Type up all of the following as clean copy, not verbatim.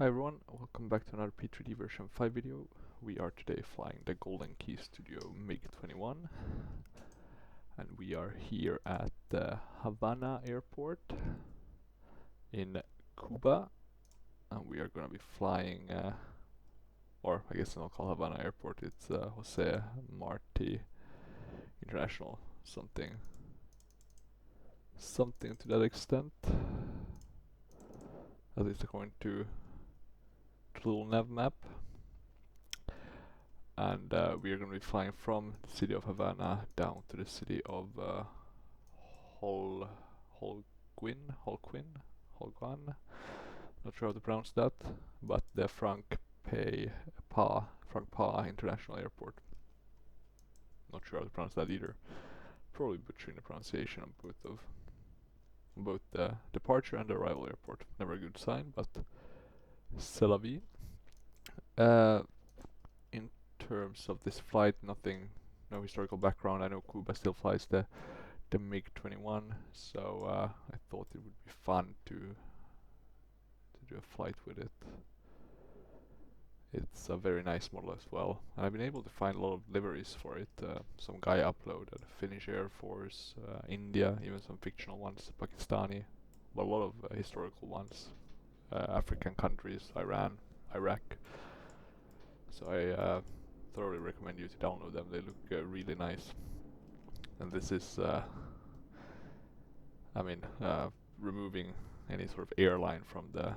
Hi everyone, welcome back to another Prepar3d version 5 video. We are today flying the Golden Key Studio MiG-21 and we are here at the Havana airport in Cuba, and we are going to be flying, or I guess it's not called Havana airport, it's Jose Marti International, something to that extent, at least according to the little nav map. And we are going to be flying from the city of Havana down to the city of Holguin, not sure how to pronounce that, but the Prepar3d International Airport. Not sure how to pronounce that either. Probably butchering the pronunciation on both the departure and the arrival airport. Never a good sign, but c'est la vie. In terms of this flight, no historical background. I know Cuba still flies the MiG-21, so I thought it would be fun to do a flight with it. It's a very nice model as well, and I've been able to find a lot of liveries for it. Some guy uploaded Finnish Air Force, India, even some fictional ones, Pakistani, but a lot of historical ones, African countries, Iran, Iraq. So I thoroughly recommend you to download them. They look really nice. And this is, removing any sort of airline from the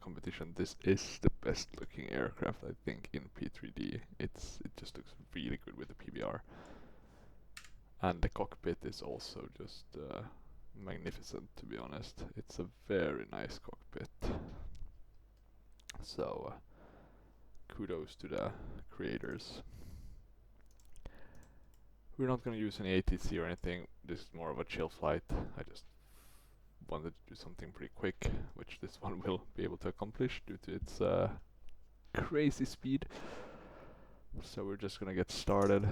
competition, this is the best looking aircraft I think in Prepar3d. It just looks really good with the PBR, and the cockpit is also just magnificent, to be honest. It's a very nice cockpit. So kudos to the creators. We're not going to use any ATC or anything. This is more of a chill flight. I just wanted to do something pretty quick, which this one will be able to accomplish due to its crazy speed. So we're just gonna get started.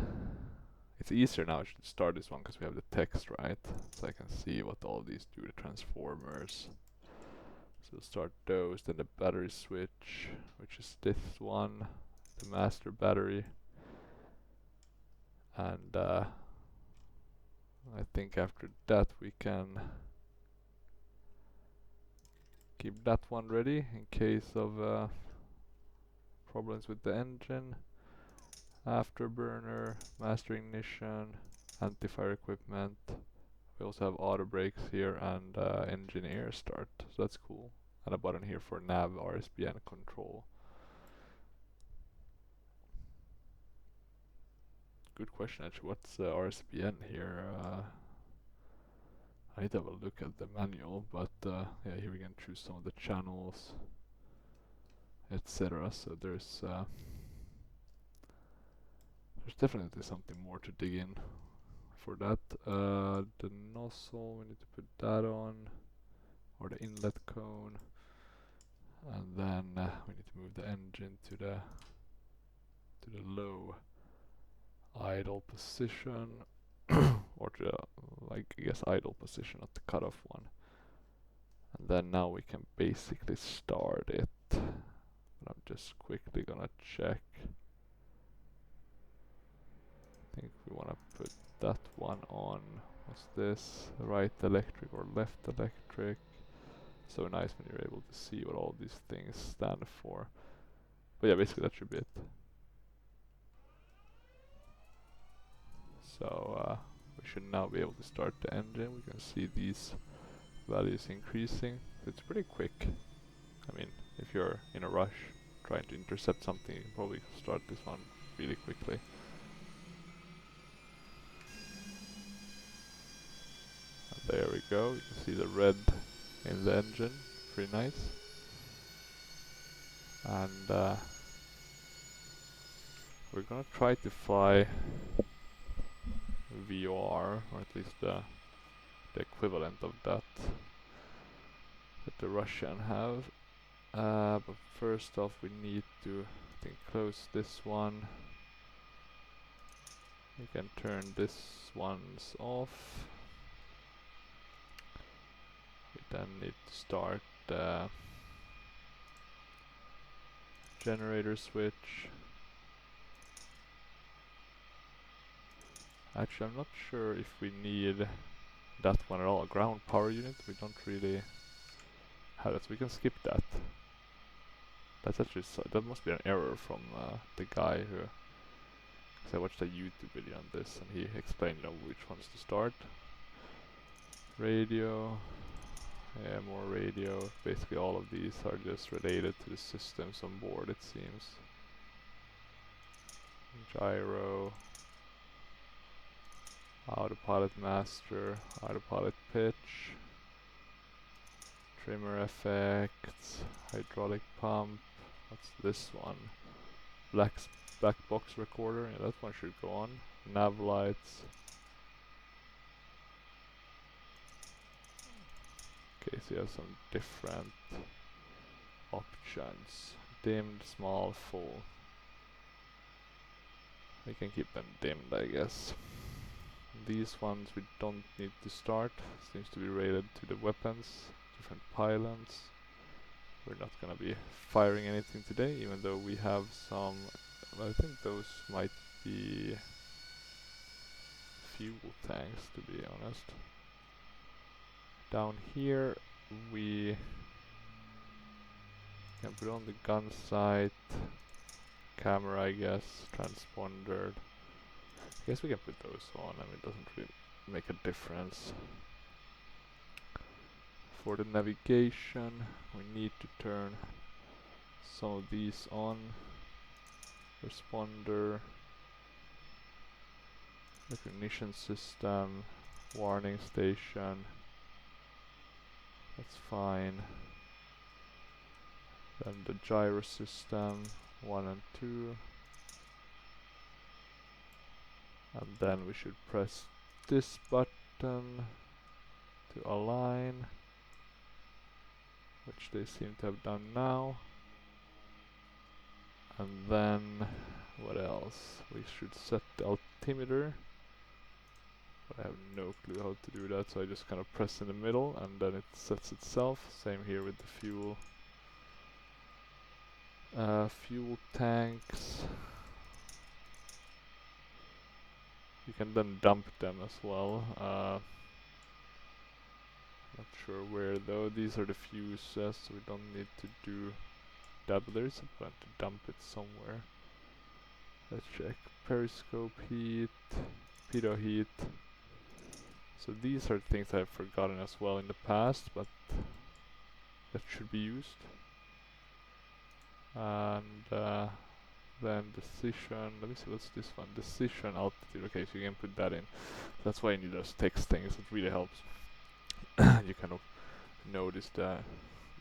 It's easier now to start this one because we have the text, right? So I can see what all of these do, the transformers. So start those, then the battery switch, which is this one, the master battery. And I think after that we can keep that one ready in case of problems with the engine. Afterburner, master ignition, anti-fire equipment. We also have auto brakes here and engine air start, so that's cool. And a button here for nav, RSBN control. Good question actually, what's RSBN here? I need to have a look at the manual, but yeah, here we can choose some of the channels, etc. So there's definitely something more to dig in for that. The nozzle, we need to put that on, or the inlet cone, and then we need to move the engine to the low idle position, or to the, I guess, idle position, not the cutoff one. And then now we can basically start it. But I'm just quickly gonna check. I think we want to put that one on. What's this? Right electric or left electric? So nice when you're able to see what all these things stand for. But yeah, basically that should be it. So we should now be able to start the engine. We can see these values increasing. It's pretty quick. I mean, if you're in a rush trying to intercept something, you can probably start this one really quickly. And there we go. You can see the red in the engine. Pretty nice. And we're gonna try to fly VOR, or at least the equivalent of that the Russian have. But first off, we need to, I think, close this one. We can turn this ones off. We then need to start the generator switch. Actually, I'm not sure if we need that one at all. Ground power unit, we don't really have that, so we can skip that. That's actually that must be an error from the guy who. Cause I watched a YouTube video on this, and he explained, you know, which ones to start. Radio, yeah, more radio. Basically, all of these are just related to the systems on board, it seems. Gyro. Autopilot master, autopilot pitch, trimmer effects, hydraulic pump. What's this one? Black box recorder. Yeah, that one should go on. Nav lights. Okay, so you have some different options. Dimmed, small, full. We can keep them dimmed, I guess. These ones we don't need to start. Seems to be related to the weapons, different pylons. We're not gonna be firing anything today, even though we have some. I think those might be fuel tanks, to be honest. Down here we can put on the gun sight, camera, I guess, transponder. I guess we can put those on, I mean, it doesn't really make a difference. For the navigation, we need to turn some of these on. Responder, recognition system, warning station. That's fine. Then the gyro system, 1 and 2. And then we should press this button to align, which they seem to have done now. And then, what else? We should set the altimeter. But I have no clue how to do that, so I just kind of press in the middle and then it sets itself. Same here with the fuel. Fuel tanks. You can then dump them as well. Not sure where though. These are the fuses, so we don't need to do that, but there is a plan to dump it somewhere. Let's check. Periscope heat, pitot heat. So these are things I've forgotten as well in the past, but that should be used. And then decision, let me see, what's this one? Decision altitude. Okay, so you can put that in. That's why you need those text things, it really helps. You kind of notice the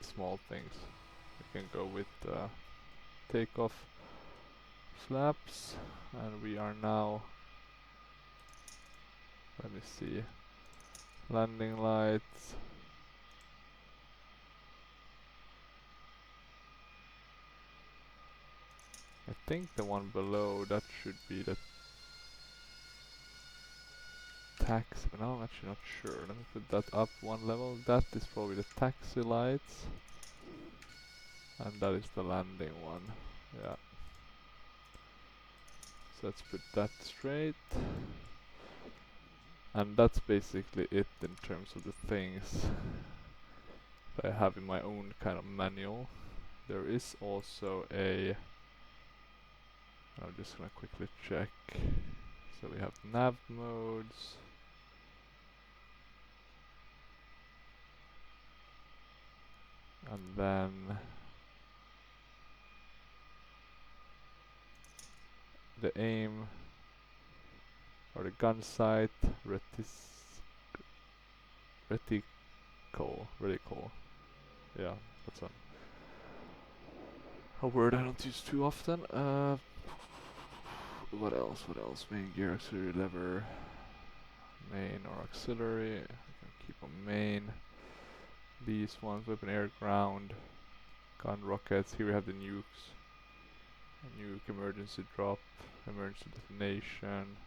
small things. You can go with takeoff flaps, and we are now, let me see, landing lights. I think the one below, that should be the taxi, but now I'm actually not sure. Let me put that up one level. That is probably the taxi lights. And that is the landing one. Yeah. So let's put that straight. And that's basically it in terms of the things that I have in my own kind of manual. There is also a, I'm just gonna quickly check. So we have nav modes. And then the aim or the gun sight, reticle. Yeah, that's a word I don't use too often. What else? Main gear, auxiliary lever, main or auxiliary. I can keep on main. These ones, weapon, air, ground, gun, rockets. Here we have the nukes. Nuke, emergency drop, emergency detonation,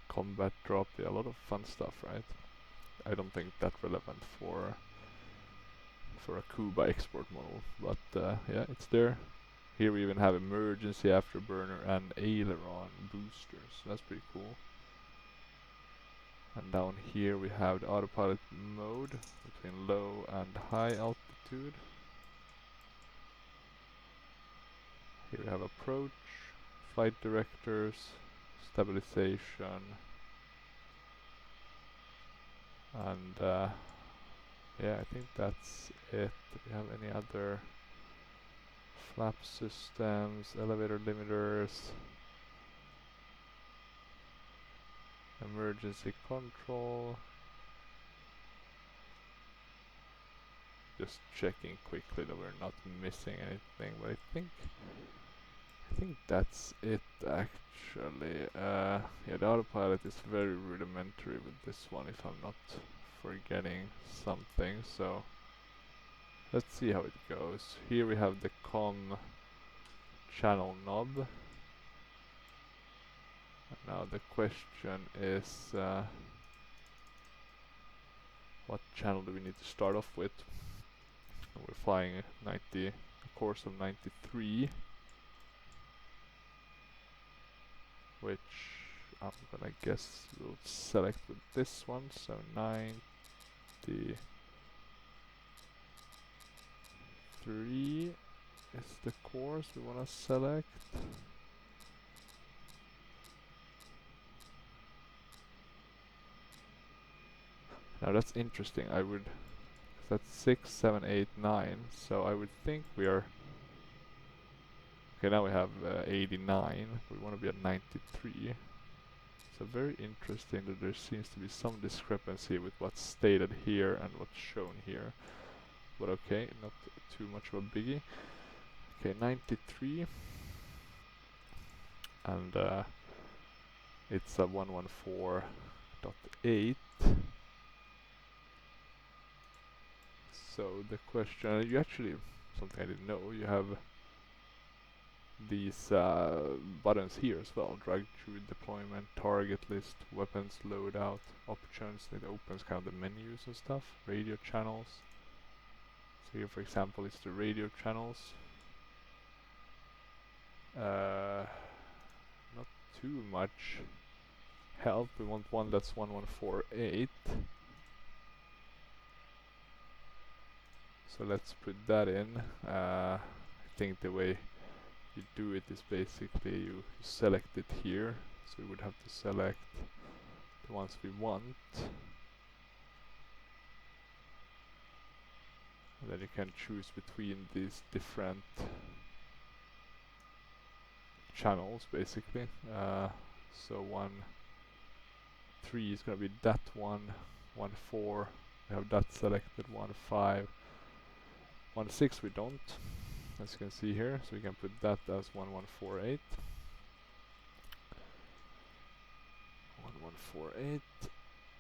combat drop. Yeah, a lot of fun stuff, right? I don't think that's relevant for a Cuba export model, but yeah, it's there. Here we even have emergency afterburner and aileron boosters. So that's pretty cool. And down here we have the autopilot mode between low and high altitude. Here we have approach, flight directors, stabilization, and yeah, I think that's it. Do we have any other flap systems, elevator limiters, emergency control? Just checking quickly that we're not missing anything, but I think that's it actually. Yeah, the autopilot is very rudimentary with this one if I'm not forgetting something, so let's see how it goes. Here we have the COM channel knob. And now the question is, what channel do we need to start off with? We're flying a course of 93, which I'm gonna guess we'll select with this one, so 93 is the course we wanna select. Now that's interesting. That's 6, 7, 8, 9. So I would think we are. Okay, now we have 89. We want to be at 93. So very interesting that there seems to be some discrepancy with what's stated here and what's shown here. But okay, not too much of a biggie. Okay, 93. And it's a 114.8. So the question, you actually, something I didn't know, you have these buttons here as well: drag through deployment, target list, weapons loadout, options. It opens kind of the menus and stuff, radio channels. So here for example it's the radio channels. Not too much help. We want one that's 1148. So let's put that in. I think the way you do it is basically you select it here. So we would have to select the ones we want. And then you can choose between these different channels basically. So 1.3 is going to be that one, 1.4 we have that selected, 1.5. 1.6 we don't, as you can see here, so we can put that as 1148. 1148,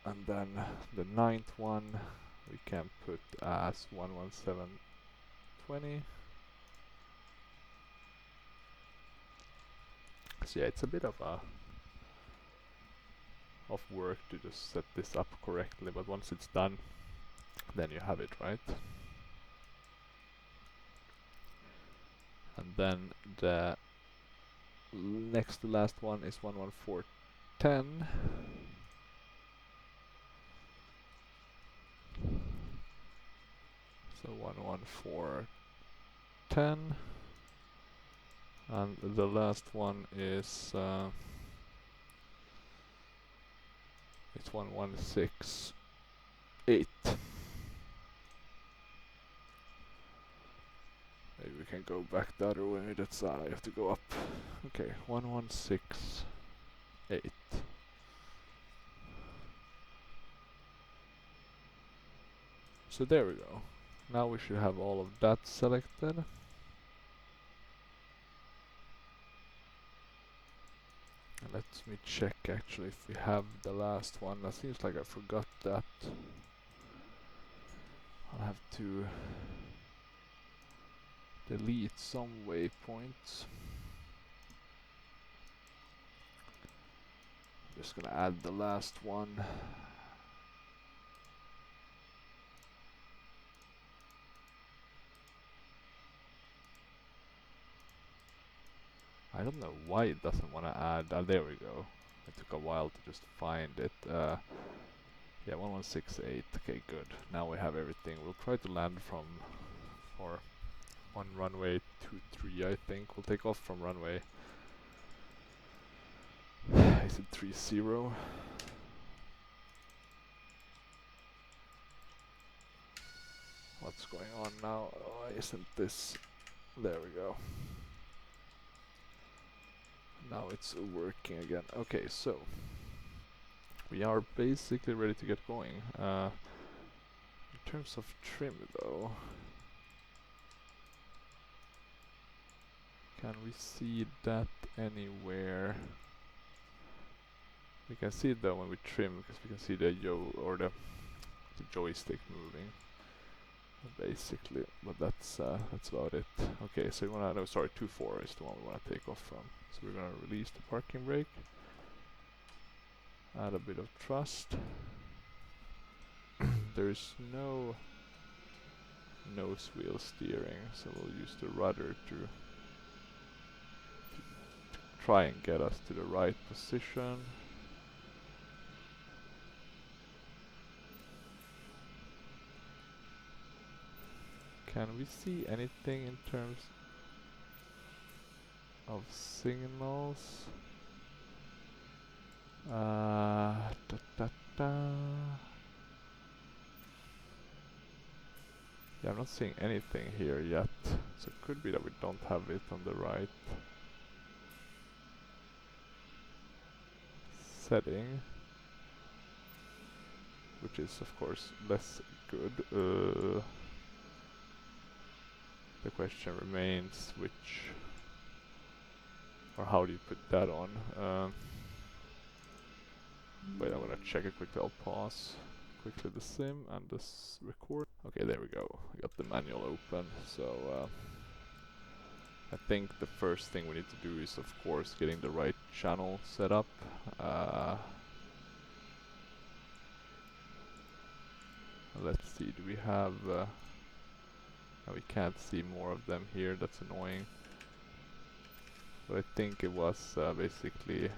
and then the 9th one we can put as 11720. So yeah, it's a bit of work to just set this up correctly, but once it's done, then you have it, right? And then the next to last one is 11410. So 11410. And the last one is it's 1168. Maybe we can go back the other way. That's I have to go up. Okay, 1168. So there we go. Now we should have all of that selected. And let me check actually if we have the last one. That seems like I forgot that. I'll have to delete some waypoints. I'm just gonna add the last one. I don't know why it doesn't want to add. There we go. It took a while to just find it. Yeah, 1168. Okay, good. Now we have everything. We'll try to land from or on runway 23, I think. We'll take off from runway. Is it 30? What's going on now? Oh, isn't this... There we go. Now it's working again. Okay, so we are basically ready to get going. In terms of trim though, can we see that anywhere? We can see it though when we trim, because we can see the the joystick moving, basically. But that's about it. Okay, so we wanna, no, sorry, 24 is the one we wanna take off from. So we're gonna release the parking brake, add a bit of thrust. There's no nose wheel steering, so we'll use the rudder to try and get us to the right position. Can we see anything in terms of signals? Yeah, I'm not seeing anything here yet, so it could be that we don't have it on the right setting, which is of course less good. The question remains which, or how do you put that on? Wait, I'm gonna check it quickly. I'll pause quickly the sim and this record. Okay, there we go. I got the manual open. So I think the first thing we need to do is, of course, getting the right channel set up. Let's see, do we have... we can't see more of them here, that's annoying. But I think it was basically...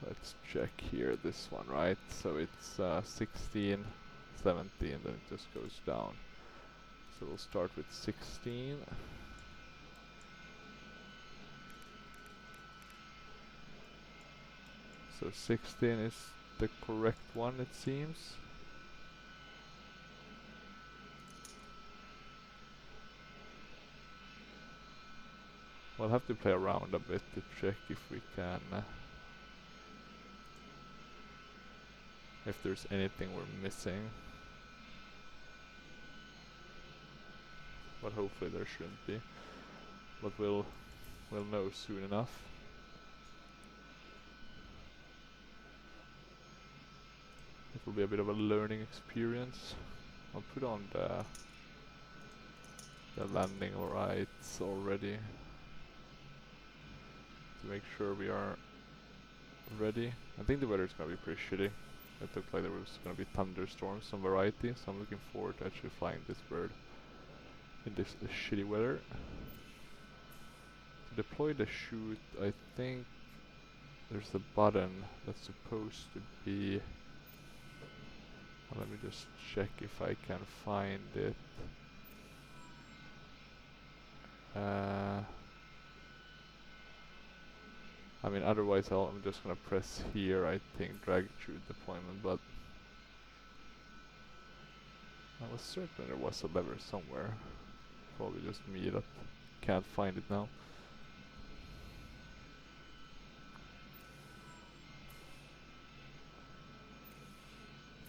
Let's check here, this one, right? So it's 16, 17, then it just goes down. So we'll start with 16. So 16 is the correct one, it seems. We'll have to play around a bit to check if we can... if there's anything we're missing. But hopefully there shouldn't be. But we'll know soon enough. It will be a bit of a learning experience. I'll put on the landing lights already to make sure we are ready. I think the weather is gonna be pretty shitty. It looked like there was gonna be thunderstorms, some variety, so I'm looking forward to actually flying this bird in this shitty weather. To deploy the chute, I think there's a button that's supposed to be... let me just check if I can find it. I mean, otherwise I'm just gonna press here, I think, drag chute deployment, but I was certain there was a lever somewhere. Probably just me that can't find it now.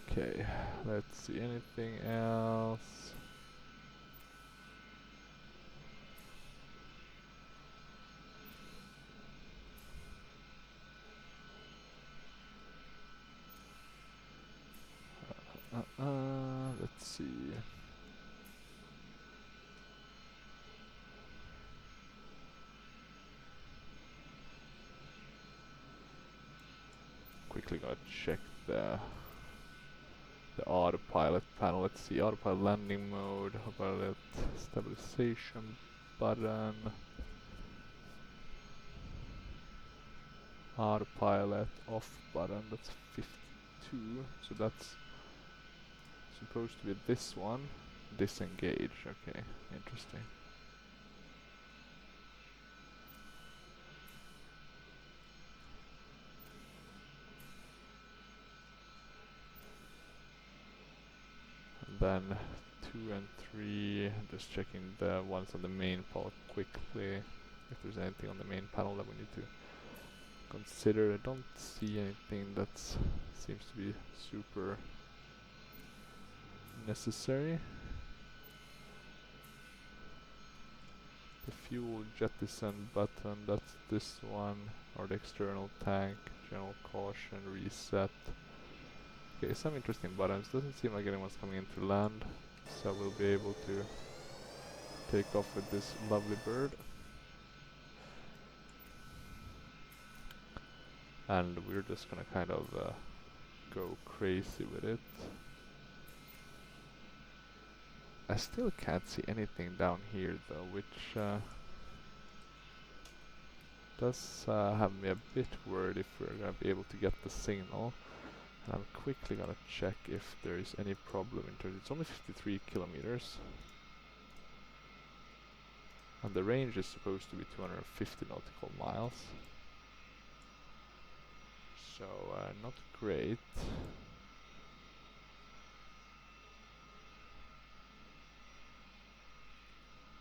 Okay, let's see, anything else? Let's see. Quickly gotta check the the autopilot panel. Let's see, autopilot landing mode, autopilot stabilization button, autopilot off button. That's 52, so that's supposed to be this one. Disengage, okay, interesting. And then 2 and 3, just checking the ones on the main panel quickly, if there's anything on the main panel that we need to consider. I don't see anything that seems to be super necessary. The fuel jettison button, that's this one, or the external tank, general caution, reset. Okay, some interesting buttons. Doesn't seem like anyone's coming into land, so we'll be able to take off with this lovely bird. And we're just gonna kind of go crazy with it. I still can't see anything down here though, which does have me a bit worried if we're gonna be able to get the signal. And I'm quickly gonna check if there is any problem in terms. It's only 53 kilometers. And the range is supposed to be 250 nautical miles. So not great.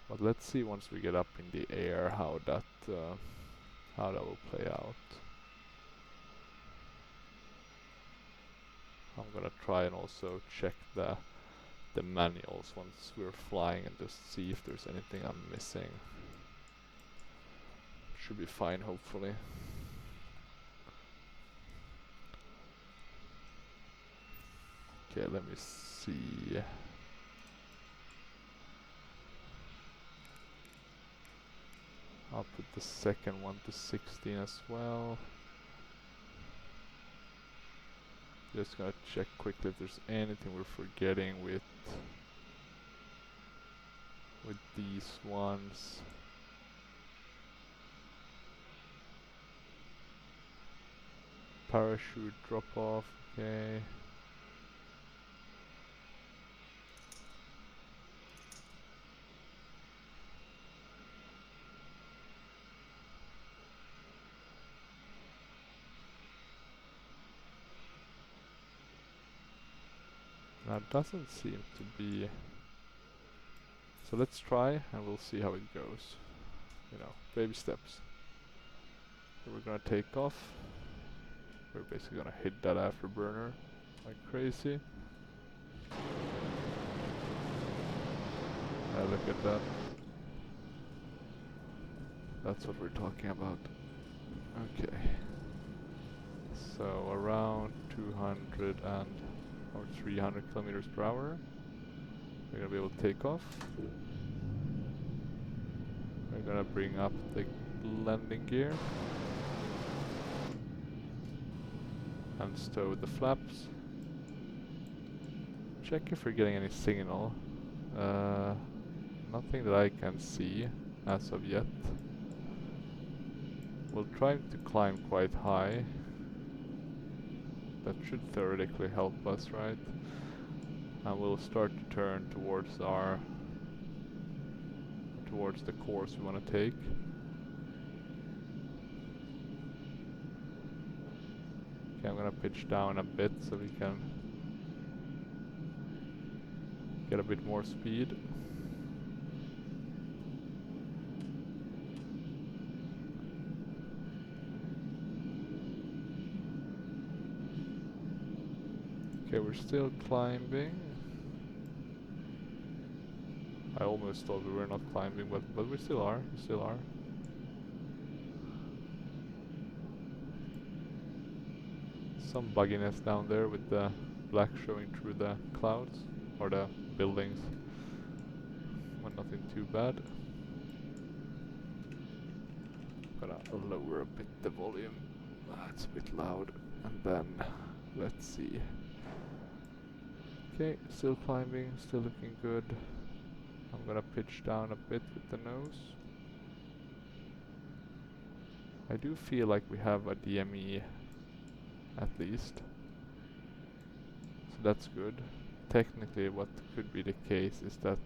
But let's see once we get up in the air how that will play out. I'm gonna try and also check the manuals once we're flying and just see if there's anything I'm missing. Should be fine, hopefully. Okay, let me see. I'll put the second one to 16 as well. Just gonna check quickly if there's anything we're forgetting with these ones. Parachute drop off, okay. That doesn't seem to be. So let's try and we'll see how it goes. You know, baby steps. So we're gonna take off. We're basically gonna hit that afterburner like crazy. Look at that. That's what we're talking about. Okay. So around 200 or 300 kilometers per hour. We're gonna be able to take off. We're gonna bring up the landing gear and stow the flaps. Check if we're getting any signal. Nothing that I can see as of yet. We'll try to climb quite high. That should theoretically help us, right? And we'll start to turn towards the course we want to take. Okay, I'm gonna pitch down a bit so we can get a bit more speed. Okay, we're still climbing. I almost thought we were not climbing, but we still are. We still are. Some bugginess down there with the black showing through the clouds or the buildings, but nothing too bad. Gonna lower a bit the volume. It's a bit loud, and then let's see. Okay, still climbing, still looking good. I'm gonna pitch down a bit with the nose. I do feel like we have a DME at least. So that's good. Technically what could be the case is that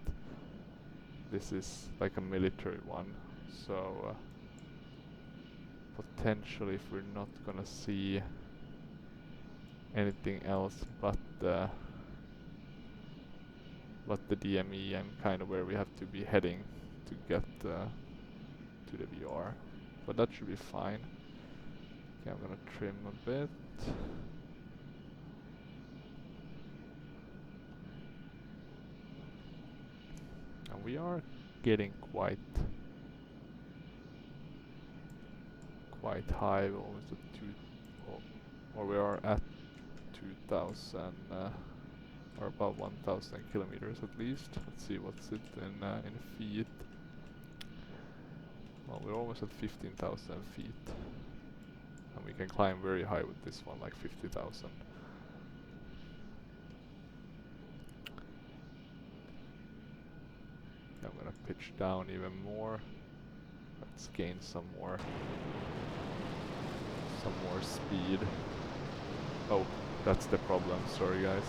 this is like a military one. So potentially if we're not gonna see anything else but the DME and kind of where we have to be heading to get to the VR. But that should be fine. Okay, I'm gonna trim a bit. And we are getting quite high, almost at or we are at 2000 or about 1000 kilometers at least. Let's see what's it in feet. Well, we're almost at 15,000 feet. And we can climb very high with this one, like 50,000. I'm gonna pitch down even more. Let's gain some more speed. Oh, that's the problem, sorry guys.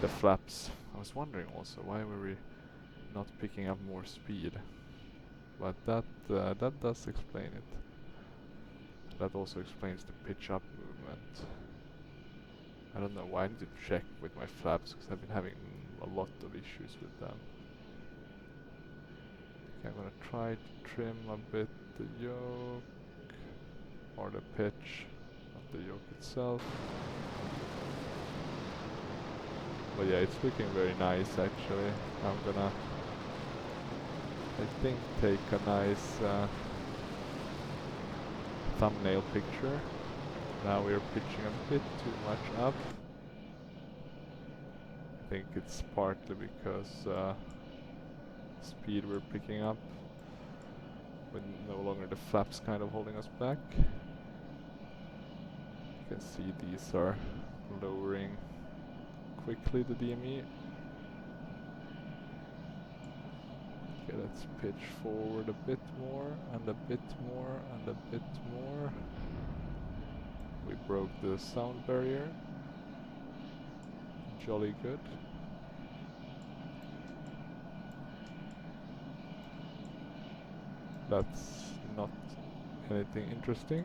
The flaps. I was wondering also why were we not picking up more speed, but that does explain it. That also explains the pitch up movement. I don't know why I need to check with my flaps because I've been having a lot of issues with them. Okay, I'm gonna try to trim a bit the yoke or the pitch, not the yoke itself. But yeah, it's looking very nice actually. I'm gonna, I think, take a nice thumbnail picture. Now we're pitching a bit too much up. I think it's partly because speed we're picking up, with no longer the flaps kind of holding us back. You can see these are lowering quickly the DME. Okay, let's pitch forward a bit more, and a bit more, and a bit more. We broke the sound barrier. Jolly good. That's not anything interesting.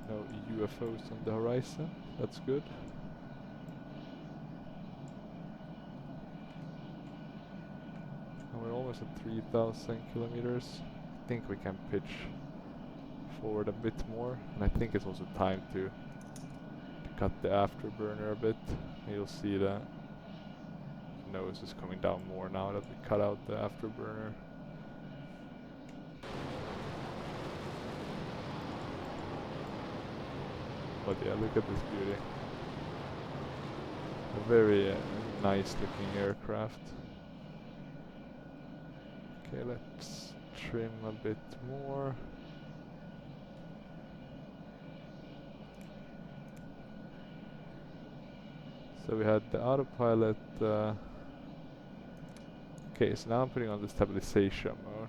No UFOs on the horizon. That's good. And we're almost at 3000 kilometers. I think we can pitch forward a bit more, and I think it's also time to cut the afterburner a bit. You'll see the nose is coming down more now that we cut out the afterburner. But yeah, look at this beauty. A very nice looking aircraft. Okay, let's trim a bit more. So we had the autopilot. Okay, so now I'm putting on the stabilization mode.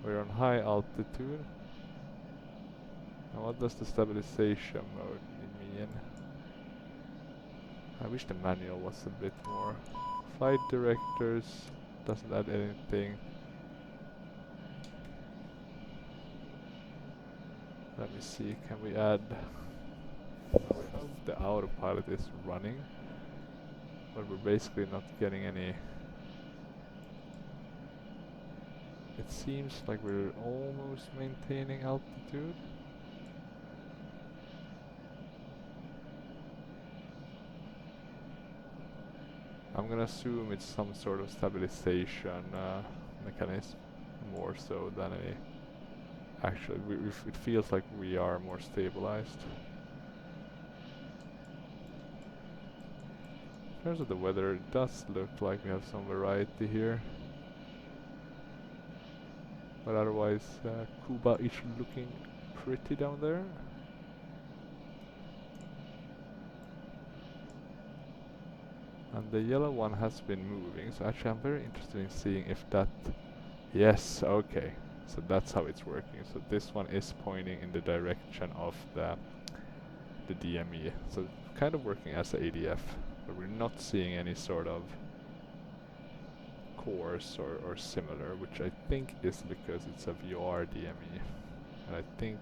We're on high altitude. Now what does the stabilization mode mean? I wish the manual was a bit more. Flight directors doesn't add anything. Let me see, can we add... The autopilot is running, but we're basically not getting any... It seems like we're almost maintaining altitude. I'm gonna assume it's some sort of stabilization mechanism, more so than any... Actually, it feels like we are more stabilized. In terms of the weather, it does look like we have some variety here. But otherwise, Cuba is looking pretty down there. And the yellow one has been moving, so actually I'm very interested in seeing if that... Yes, okay. So that's how it's working. So this one is pointing in the direction of the DME. So kind of working as a ADF, but we're not seeing any sort of course or similar, which I think is because it's a VR DME. And I think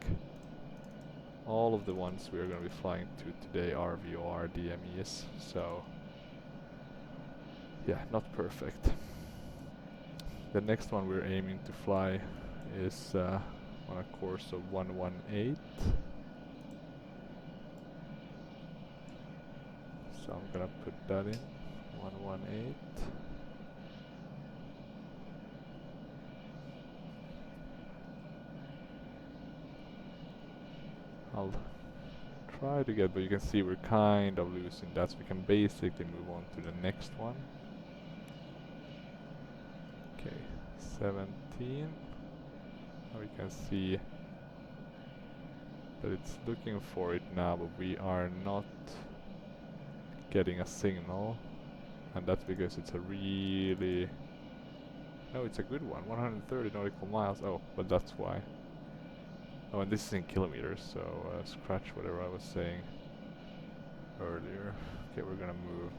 all of the ones we're going to be flying to today are VR DMEs, so yeah, not perfect. The next one we're aiming to fly is on a course of 118. So I'm gonna put that in, 118. I'll try to get, but you can see we're kind of losing that, so we can basically move on to the next one. Okay, 17. Now we can see that it's looking for it now, but we are not getting a signal, and that's because it's a really... No, it's a good one, 130 nautical miles. Oh, but that's why. Oh, and this is in kilometers, so scratch whatever I was saying earlier. Okay, we're gonna move.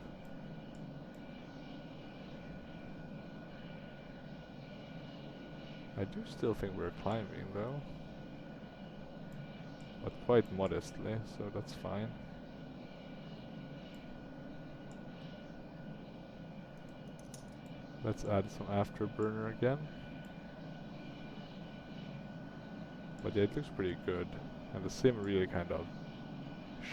I do still think we're climbing though, but quite modestly, so that's fine. Let's add some afterburner again. But yeah, it looks pretty good, and the sim really kind of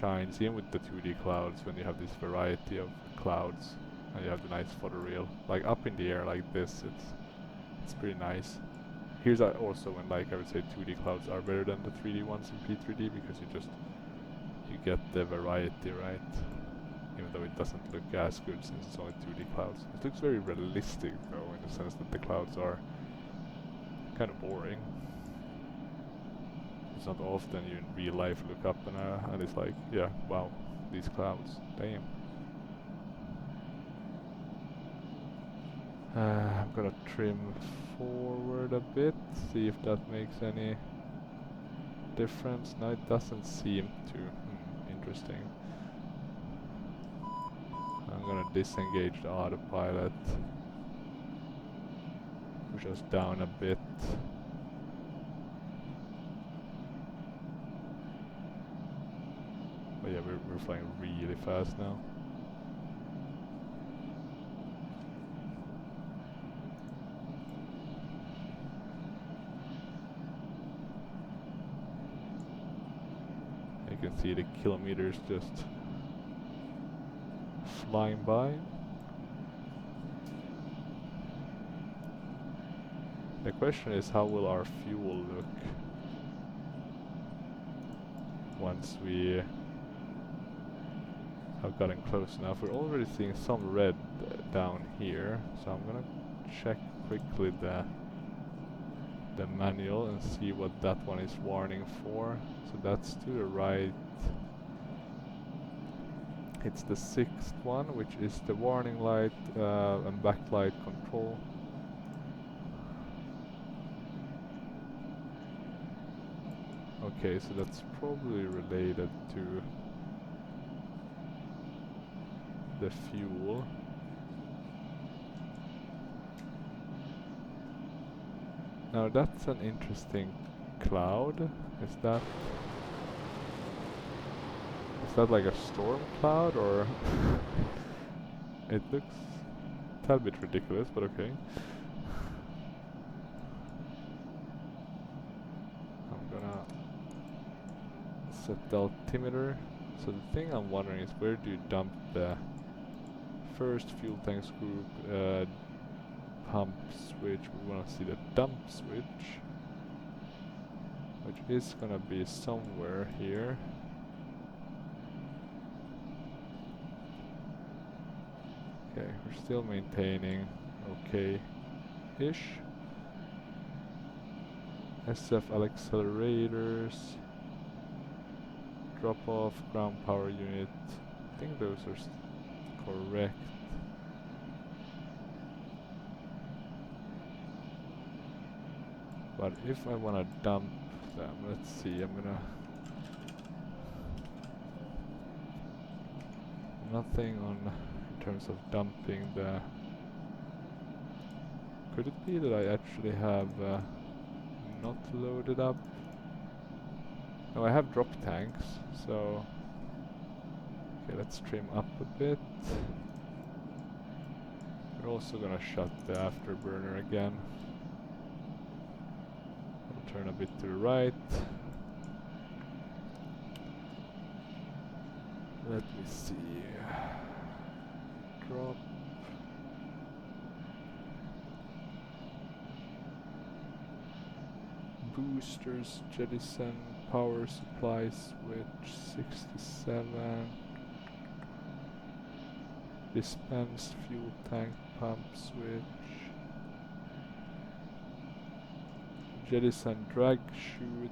shines in with the 2D clouds when you have this variety of clouds and you have the nice photoreal. Like up in the air like this, it's pretty nice. Here's also when, like, I would say 2D clouds are better than the 3D ones in P3D, because you get the variety, right? Even though it doesn't look as good since it's only 2D clouds. It looks very realistic though, in the sense that the clouds are kind of boring. It's not often you in real life look up and it's like, yeah, wow, these clouds, damn. I'm gonna trim forward a bit, see if that makes any difference. No, it doesn't seem to. Interesting. I'm gonna disengage the autopilot, push us down a bit. But yeah, we're flying really fast now. You can see the kilometers just flying by. The question is, how will our fuel look once we have gotten close enough? We're already seeing some red down here, so I'm gonna check quickly the manual and see what that one is warning for. So that's to the right. It's the 6th one, which is the warning light and backlight control. Okay, so that's probably related to the fuel. Now that's an interesting cloud. Is that like a storm cloud, or it looks a tad bit ridiculous, but okay. I'm gonna set the altimeter. So the thing I'm wondering is, where do you dump the first fuel tank group, pump switch? We want to see the dump switch, which is gonna be somewhere here. Okay, we're still maintaining okay-ish. SFL accelerators, drop off, ground power unit. I think those are correct. But if I wanna dump them, let's see, I'm gonna... Nothing on in terms of dumping the... Could it be that I actually have not loaded up? No, I have drop tanks, so... Okay, let's trim up a bit. We're also gonna shut the afterburner again. I'll turn a bit to the right. Let me see. Drop. Boosters, jettison, power supply switch, 67. Dispense fuel tank pump switch. Jettison drag chute.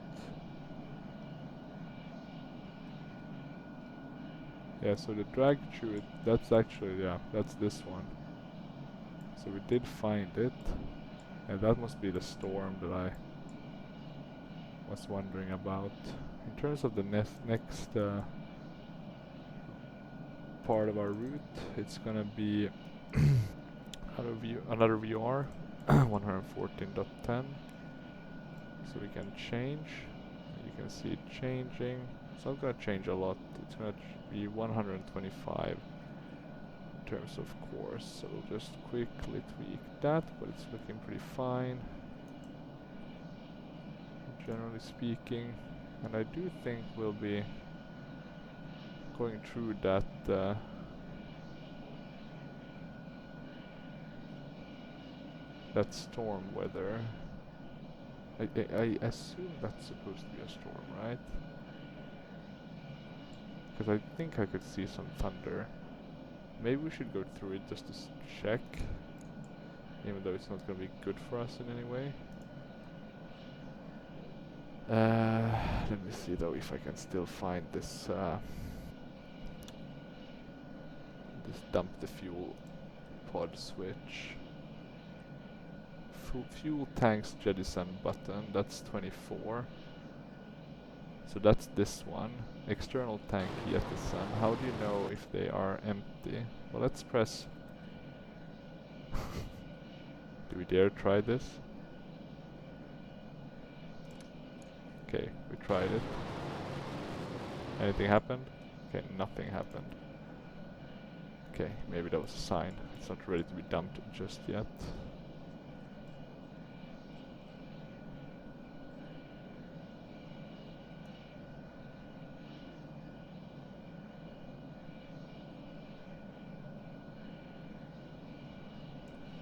Yeah, so the drag chute, that's actually, yeah, that's this one. So we did find it. And that must be the storm that I was wondering about. In terms of the next part of our route, it's gonna be another VR 114.10, so we can change. You can see it changing. It's not gonna change a lot. It's gonna be 125 in terms of course. So we'll just quickly tweak that, but it's looking pretty fine, generally speaking. And I do think we'll be going through that that storm weather. I assume that's supposed to be a storm, right? Because I think I could see some thunder. Maybe we should go through it just to check, even though it's not going to be good for us in any way. Let me see though if I can still find this this dump the fuel pod switch. Fuel tanks jettison button, that's 24. So that's this one. External tank jettison. How do you know if they are empty? Well, let's press. Do we dare try this? Okay, we tried it. Anything happened? Okay, nothing happened. Okay, maybe that was a sign. It's not ready to be dumped just yet.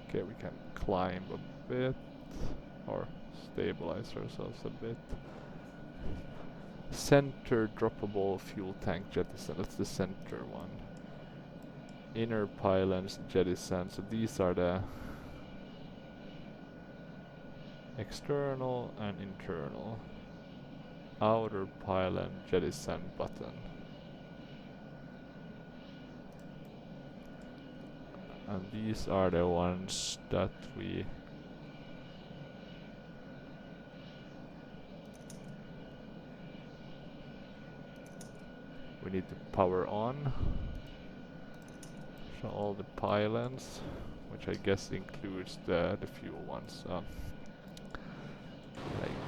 Okay, we can climb a bit, or stabilize ourselves a bit. Center droppable fuel tank jettison, that's the center one. Inner pylons jettison, so these are the external and internal. Outer pylon jettison button. And these are the ones that we need to power on. So all the pylons, which I guess includes the fuel ones. I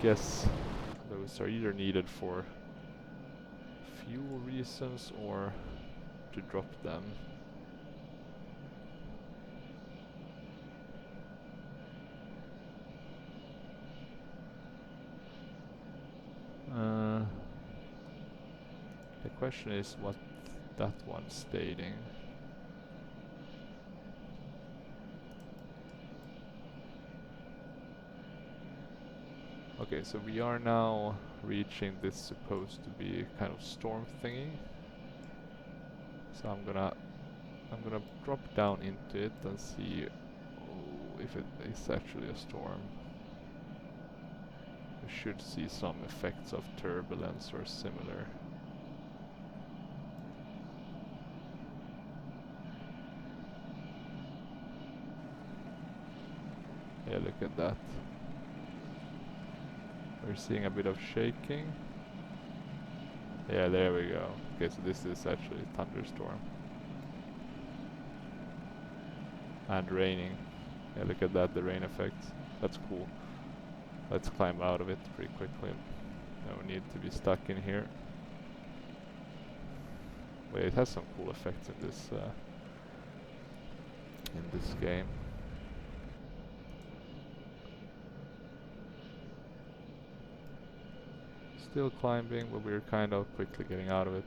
guess those are either needed for fuel reasons or to drop them. The question is what that one's stating. Okay, so we are now reaching this supposed to be kind of storm thingy. So I'm gonna drop down into it and see if it is actually a storm. We should see some effects of turbulence or similar. Yeah, look at that. We're seeing a bit of shaking. Yeah, there we go. Okay, so this is actually a thunderstorm. And raining. Yeah, look at that, the rain effects. That's cool. Let's climb out of it pretty quickly. No need to be stuck in here. Wait, it has some cool effects in this game. Still climbing, but we're kind of quickly getting out of it.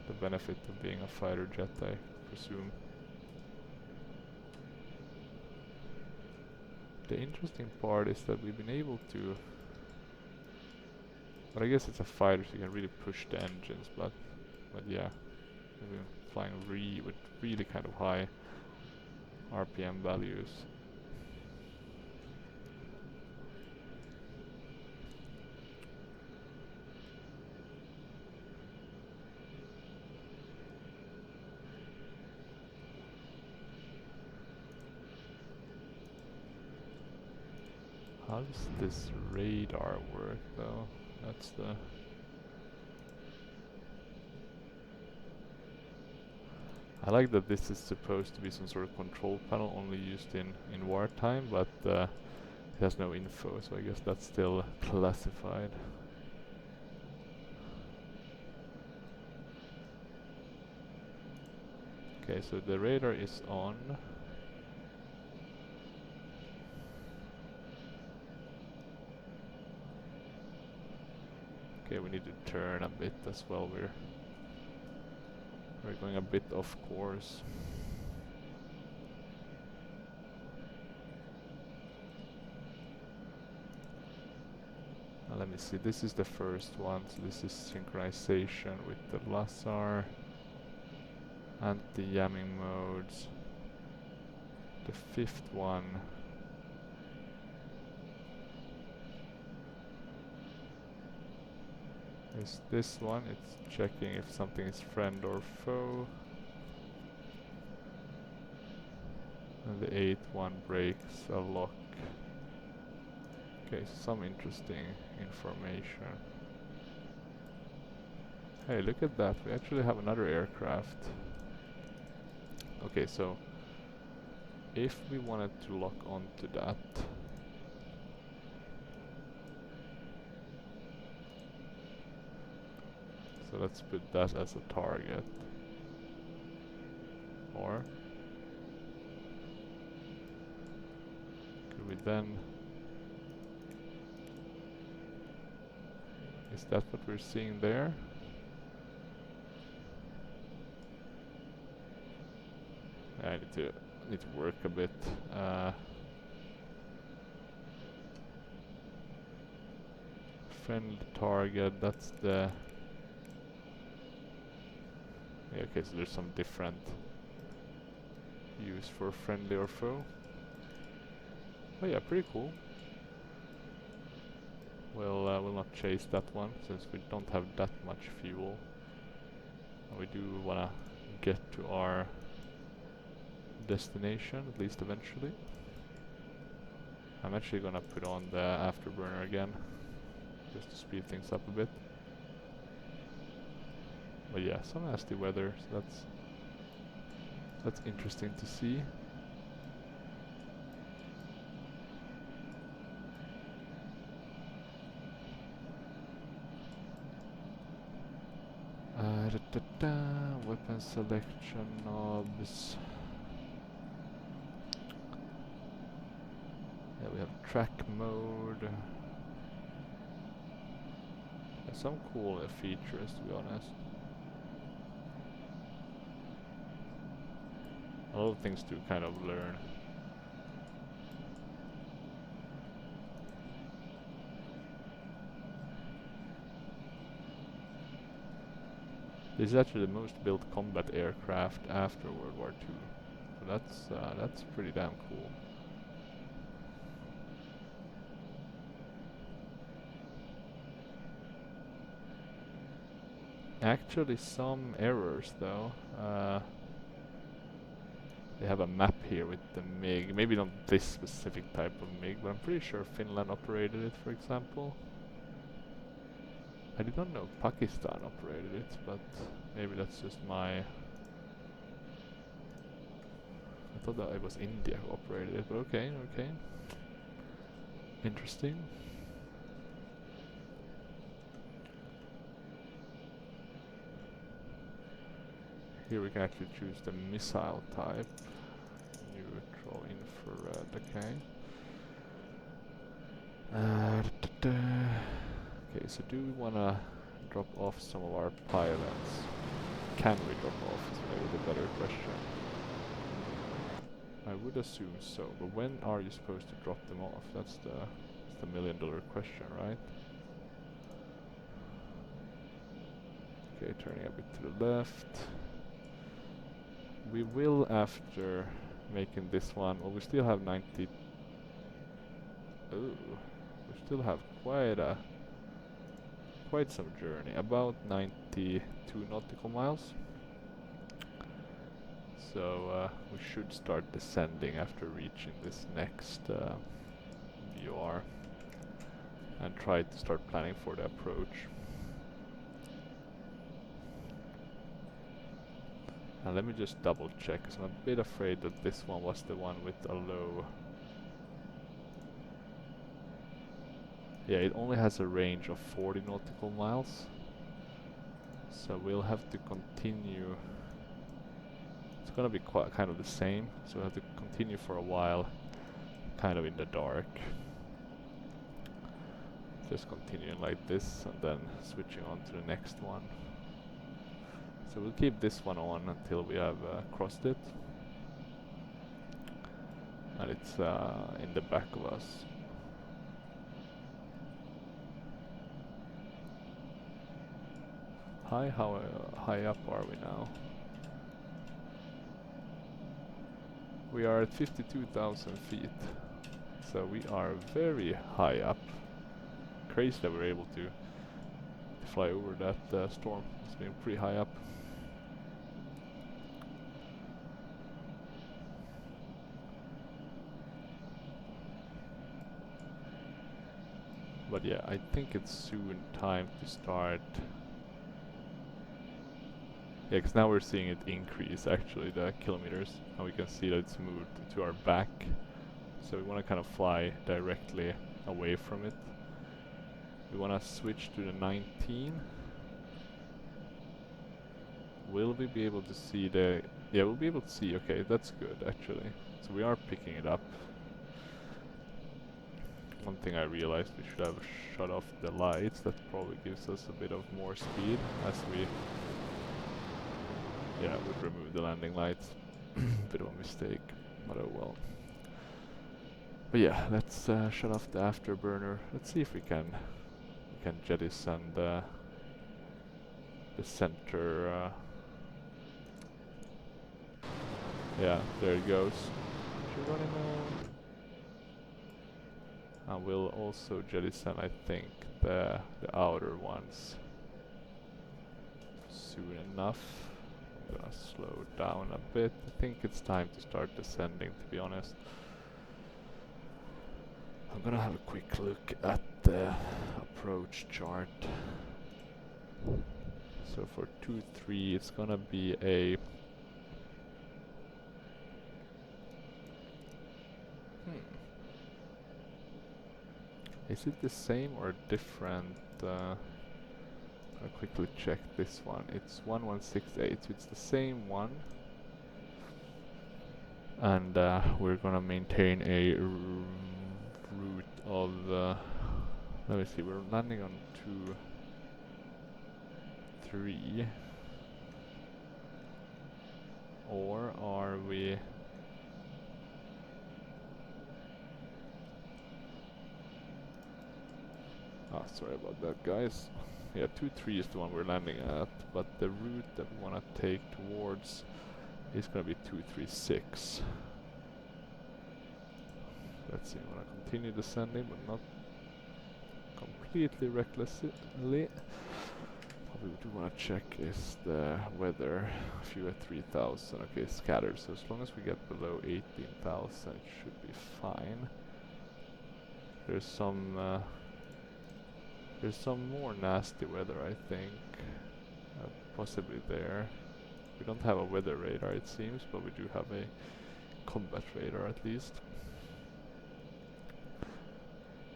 The benefit of being a fighter jet, I presume. The interesting part is that we've been able to... But I guess it's a fighter, so you can really push the engines, but yeah. We've been flying with really kind of high RPM values. How does this radar work though? That's the... I like that this is supposed to be some sort of control panel only used in wartime, but it has no info, so I guess that's still classified. Okay, so the radar is on. Okay, we need to turn a bit as well. We're going a bit off course. Now let me see, this is the first one, so this is synchronization with the laser, anti-jamming modes. The fifth one is this one. It's checking if something is friend or foe. And the eighth one breaks a lock. Okay, some interesting information. Hey, look at that, we actually have another aircraft. Okay, so if we wanted to lock onto that, so let's put that as a target. Or could we then... Is that what we're seeing there? I need to work a bit. Friend target, that's the... Yeah, okay, so there's some different use for friendly or foe. Oh yeah, pretty cool. We'll not chase that one since we don't have that much fuel. And we do wanna get to our destination, at least eventually. I'm actually gonna put on the afterburner again, just to speed things up a bit. But yeah, some nasty weather, so that's interesting to see. Weapon selection knobs. Yeah, we have track mode. Yeah, some cool features, to be honest. A lot of things to kind of learn. This is actually the most built combat aircraft after World War II. So that's pretty damn cool. Actually some errors though. They have a map here with the MiG. Maybe not this specific type of MiG, but I'm pretty sure Finland operated it, for example. I did not know Pakistan operated it, but maybe that's just my... I thought that it was India who operated it, but okay, okay. Interesting. Here we can actually choose the missile type. Neutral, infrared, okay. Okay, so do we wanna drop off some of our pilots? Can we drop off? Is maybe the better question. I would assume so, but when are you supposed to drop them off? That's the million-dollar question, right? Okay, turning a bit to the left. We will, after making this one, well, we still have 90. Oh, we still have quite some journey, about 92 nautical miles. So we should start descending after reaching this next VR and try to start planning for the approach. And let me just double check, because I'm a bit afraid that this one was the one with a low... Yeah, it only has a range of 40 nautical miles. So we'll have to continue... It's gonna be quite kind of the same, so we'll have to continue for a while, kind of in the dark. Just continuing like this, and then switching on to the next one. So we'll keep this one on until we have crossed it. And it's in the back of us. How high up are we now? We are at 52,000 feet. So we are very high up. Crazy that we're able to fly over that storm. It's been pretty high up. But yeah, I think it's soon time to start. Yeah, because now we're seeing it increase actually, the kilometers, and we can see that it's moved to our back. So we want to kind of fly directly away from it. We want to switch to the 19. Will we be able to see the... Yeah, we'll be able to see, okay, that's good actually. So we are picking it up. One thing I realized, we should have shut off the lights. That probably gives us a bit of more speed as we... Yeah, we'd remove the landing lights. Bit of a mistake, but oh well. But yeah, let's shut off the afterburner. Let's see if we can jettison the center. Yeah, there it goes. Should run and we'll also jettison, I think, the outer ones soon enough. I'm gonna slow down a bit. I think it's time to start descending, to be honest. I'm gonna have a quick look at the approach chart. So for 2-3 it's gonna be a... Is it the same or different? I'll quickly check this one. It's 1168, so it's the same one. And we're gonna maintain a route of... let me see, we're landing on 2-3. Or are we... Ah, sorry about that, guys. Yeah, 2-3 is the one we're landing at, but the route that we want to take towards is going to be 236. Let's see, I want to continue descending, but not completely recklessly. What we do want to check is the weather. If you at 3,000, okay, scattered. So as long as we get below 18,000, it should be fine. There's some There's some more nasty weather, I think. Possibly there. We don't have a weather radar, it seems, but we do have a combat radar at least.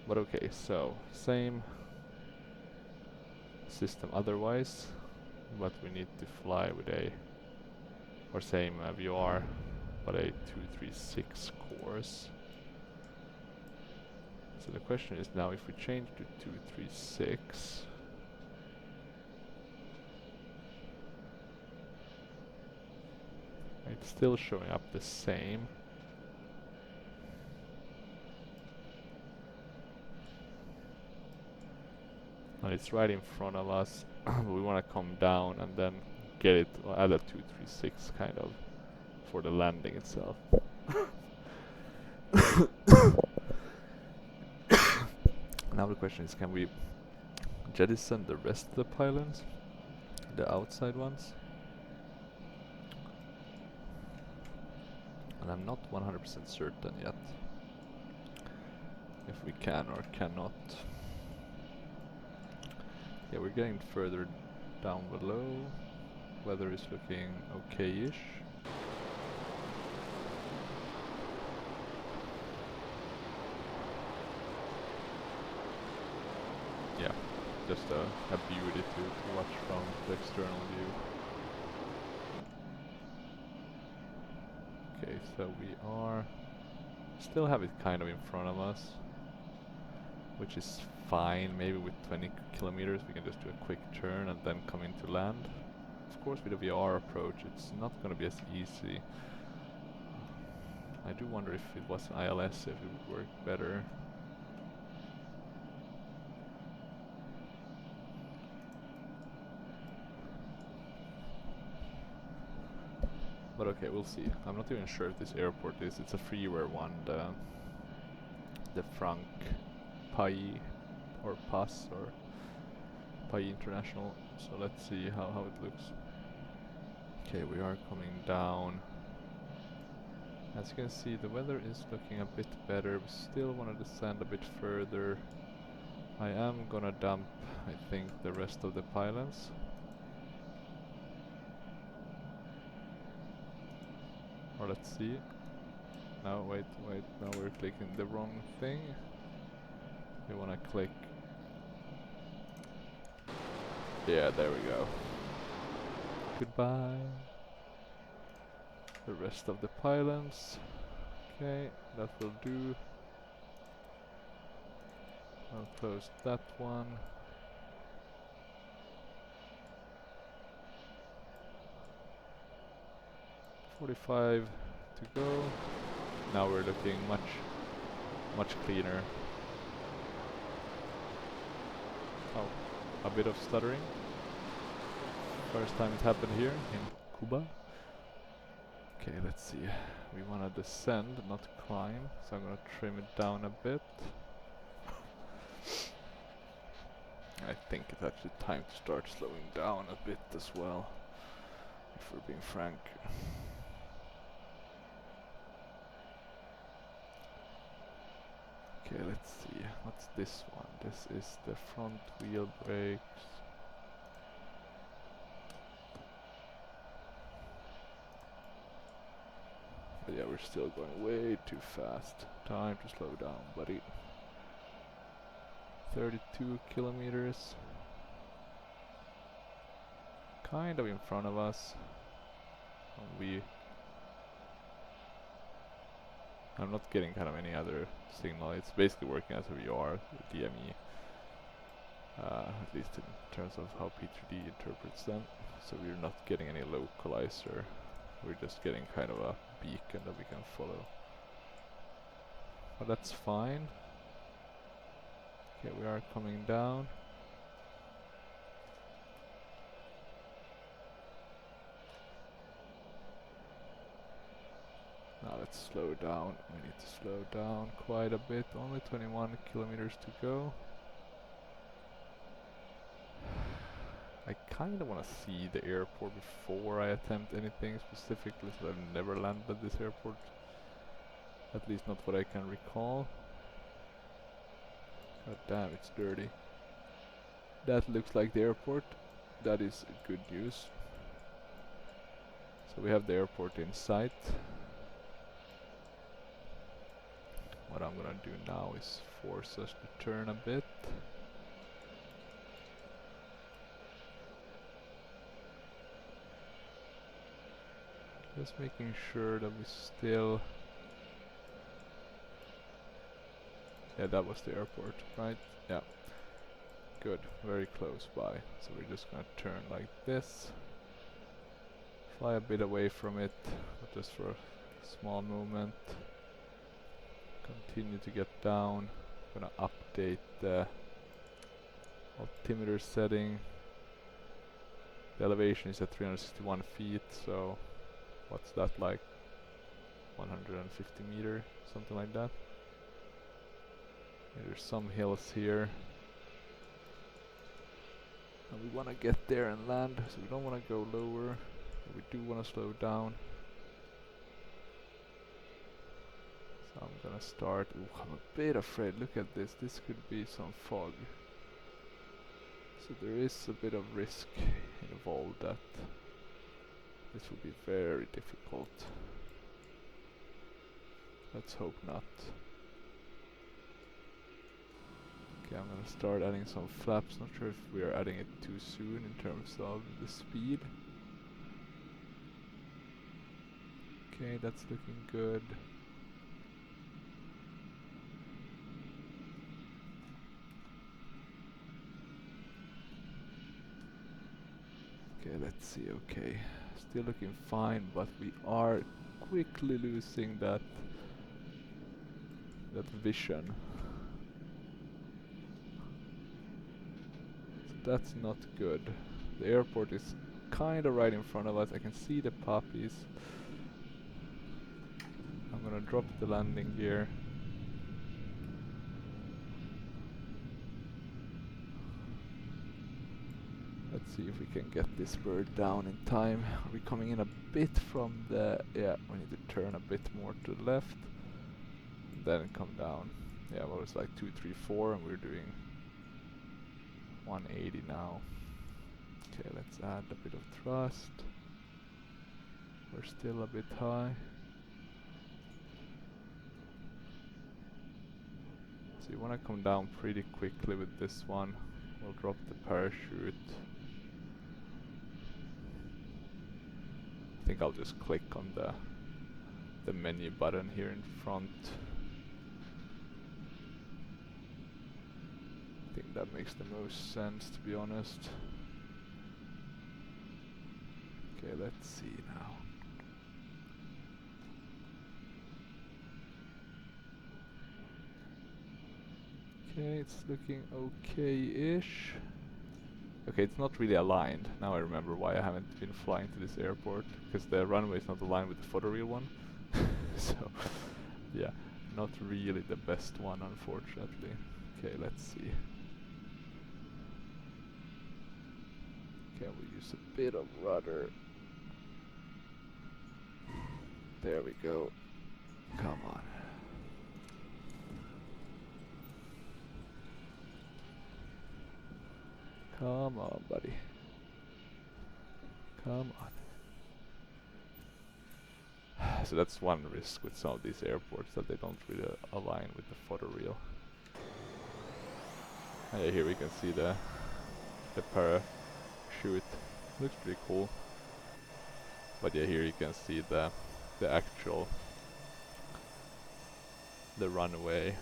But okay, so same system otherwise, but we need to fly with a, or same VR, but a 236 course. So the question is now, if we change to 236, it's still showing up the same. And it's right in front of us. We want to come down and then get it at a 236 kind of for the landing itself. Now the question is, can we jettison the rest of the pylons, the outside ones? And I'm not 100% certain yet if we can or cannot. Yeah, we're getting further down below. Weather is looking okay-ish. Yeah, just a beauty to watch from the external view. Okay, so we are still have it kind of in front of us, which is fine. Maybe with 20 kilometers we can just do a quick turn and then come into land. Of course, with a VR approach it's not going to be as easy. I do wonder if it was an ILS, if it would work better. But okay, we'll see. I'm not even sure if this airport is. It's a freeware one, the Frank Pai or Pass or Pai International. So let's see how it looks. Okay, we are coming down. As you can see, the weather is looking a bit better. We still want to descend a bit further. I am gonna dump, I think, the rest of the pylons. Or let's see. No, wait, now we're clicking the wrong thing. We wanna click. Yeah, there we go. Goodbye. The rest of the pylons. Okay, that will do. I'll close that one. $45 to go. Now we're looking much cleaner. Oh, a bit of stuttering. First time it happened here in Cuba. Okay, let's see. We want to descend, not climb, so I'm going to trim it down a bit. I think it's actually time to start slowing down a bit as well, if we're being frank. Okay, let's see. What's this one? This is the front wheel brakes. But yeah, we're still going way too fast. Time to slow down, buddy. 32 kilometers. Kind of in front of us. I'm not getting kind of any other signal. It's basically working as a VR, DME. At least in terms of how Prepar3d interprets them. So we're not getting any localizer. We're just getting kind of a beacon that we can follow. But that's fine. Okay, we are coming down. Now let's slow down. We need to slow down quite a bit. Only 21 kilometers to go. I kind of want to see the airport before I attempt anything specifically, so I've never landed this airport. At least not what I can recall. God damn, it's dirty. That looks like the airport. That is good news. So we have the airport in sight. What I'm gonna do now is force us to turn a bit. Just making sure that we still... Yeah, that was the airport, right? Yeah. Good, very close by. So we're just gonna turn like this. Fly a bit away from it, but just for a small moment. Continue to get down. Gonna update the altimeter setting. The elevation is at 361 feet, so what's that like? 150 meter, something like that. Yeah, there's some hills here. And we want to get there and land, so we don't want to go lower. But we do want to slow down. So I'm gonna start. Ooh, I'm a bit afraid. Look at this. This could be some fog. So there is a bit of risk involved that this will be very difficult. Let's hope not. Okay, I'm gonna start adding some flaps. Not sure if we are adding it too soon in terms of the speed. Okay, that's looking good. Okay, let's see. Okay, still looking fine, but we are quickly losing that vision. So that's not good. The airport is kind of right in front of us. I can see the poppies. I'm gonna drop the landing gear. Let's see if we can get this bird down in time. Are we coming in a bit from the... Yeah, we need to turn a bit more to the left. Then come down. Yeah, well, it's like 2, 3, 4 and we're doing 180 now. Okay, let's add a bit of thrust. We're still a bit high. So you want to come down pretty quickly with this one. We'll drop the parachute. I think I'll just click on the menu button here in front. I think that makes the most sense, to be honest. Okay, let's see now. Okay, it's looking okay-ish. Okay, it's not really aligned. Now I remember why I haven't been flying to this airport, because the runway is not aligned with the photoreal one. So, yeah, not really the best one, unfortunately. Okay, let's see. Okay, we'll use a bit of rudder. There we go. Come on. Come on, buddy. Come on. So that's one risk with some of these airports, that they don't really align with the photoreal. And yeah, here we can see the parachute. Looks pretty cool. But yeah, here you can see the actual runway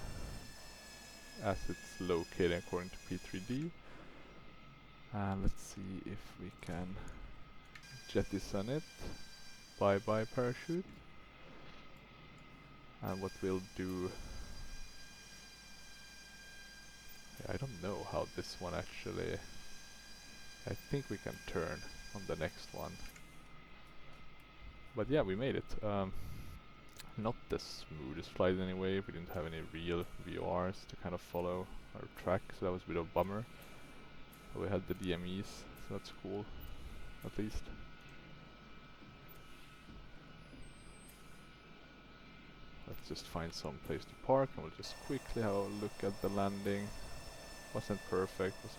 as it's located according to P3D. Let's see if we can jettison it. Bye bye parachute. And what we'll do... Yeah, I don't know how this one actually... I think we can turn on the next one. But yeah, we made it. Not the smoothest flight anyway. We didn't have any real VORs to kind of follow our track, so that was a bit of a bummer. But we had the DMEs, so that's cool, at least. Let's just find some place to park and we'll just quickly have a look at the landing. Wasn't perfect, was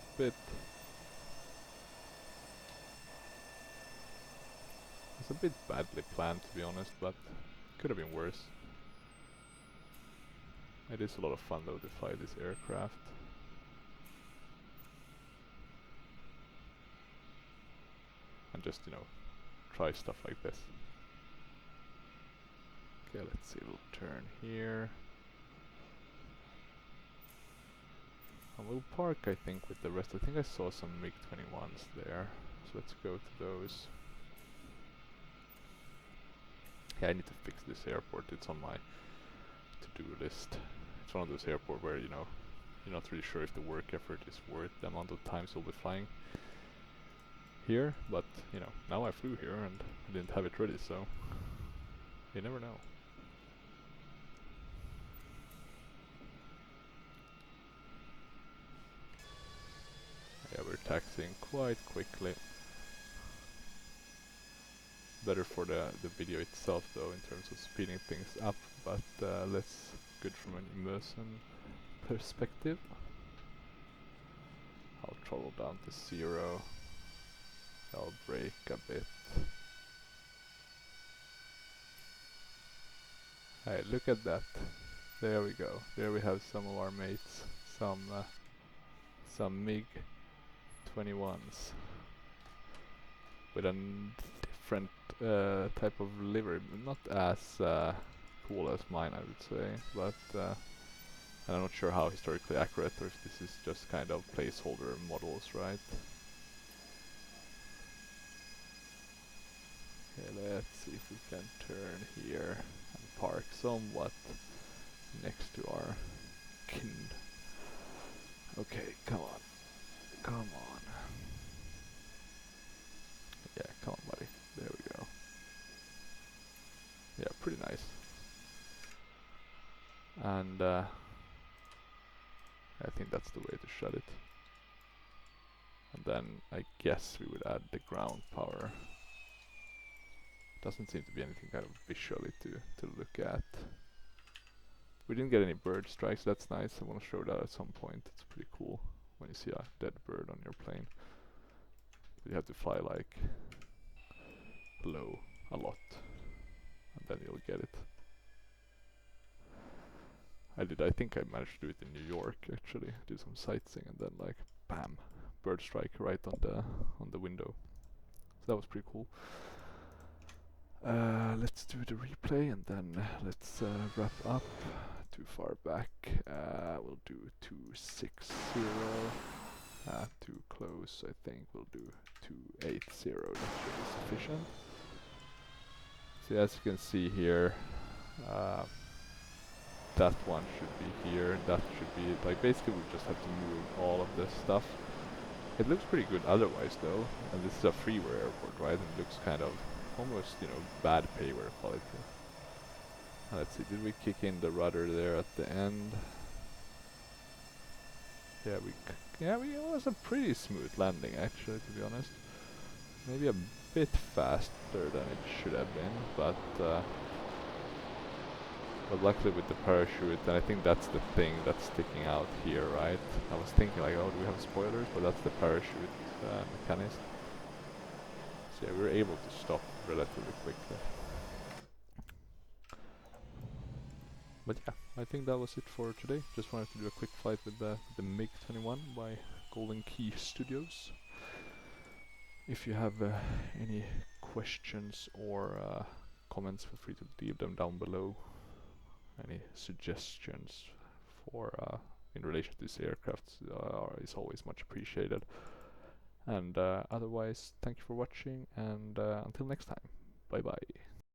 a bit badly planned, to be honest, but could have been worse. It is a lot of fun though to fly this aircraft. And just, you know, try stuff like this. Okay, let's see, we'll turn here. And we'll park, I think, with the rest. I think I saw some MiG-21s there. So let's go to those. Yeah, I need to fix this airport. It's on my to-do list. It's one of those airports where, you know, you're not really sure if the work effort is worth the amount of times you'll be flying here. But, you know, now I flew here and I didn't have it ready, so you never know. Yeah, we're taxiing quite quickly. Better for the video itself though, in terms of speeding things up, but less good from an immersion perspective. I'll throttle down to 0. I'll brake a bit. Hey, look at that. There we go. There we have some of our mates. Some MiG-21s with a different type of livery, not as cool as mine, I would say, but and I'm not sure how historically accurate or if this is just kind of placeholder models, right? Okay, let's see if we can turn here and park somewhat next to our kind. Okay, come on. Come on. Yeah, come on, buddy. There we go. Yeah, pretty nice. And I think that's the way to shut it. And then I guess we would add the ground power. Doesn't seem to be anything kind of visually to look at. We didn't get any bird strikes, that's nice. I want to show that at some point. It's pretty cool when you see a dead bird on your plane. But you have to fly like low a lot, and then you'll get it. I think I managed to do it in New York actually. Do some sightseeing and then like bam, bird strike right on the window. So that was pretty cool. Let's do the replay and then let's wrap up. Too far back. We'll do 260. Too close. I think we'll do 280. That should be sufficient. So as you can see here, that one should be here. That should be like basically we just have to move all of this stuff. It looks pretty good otherwise though, and this is a freeware airport, right? And it looks kind of almost, you know, bad payware quality. Let's see, did we kick in the rudder there at the end? Yeah, it was a pretty smooth landing actually, to be honest. Maybe a bit faster than it should have been, but luckily with the parachute, and I think that's the thing that's sticking out here, right? I was thinking like, oh, do we have spoilers? But that's the parachute mechanism. So yeah, we were able to stop relatively quickly. But yeah, I think that was it for today. Just wanted to do a quick flight with the MiG-21 by Golden Key Studios. If you have any questions or comments, feel free to leave them down below. Any suggestions for in relation to this aircraft is always much appreciated. And otherwise, thank you for watching, and until next time, bye bye.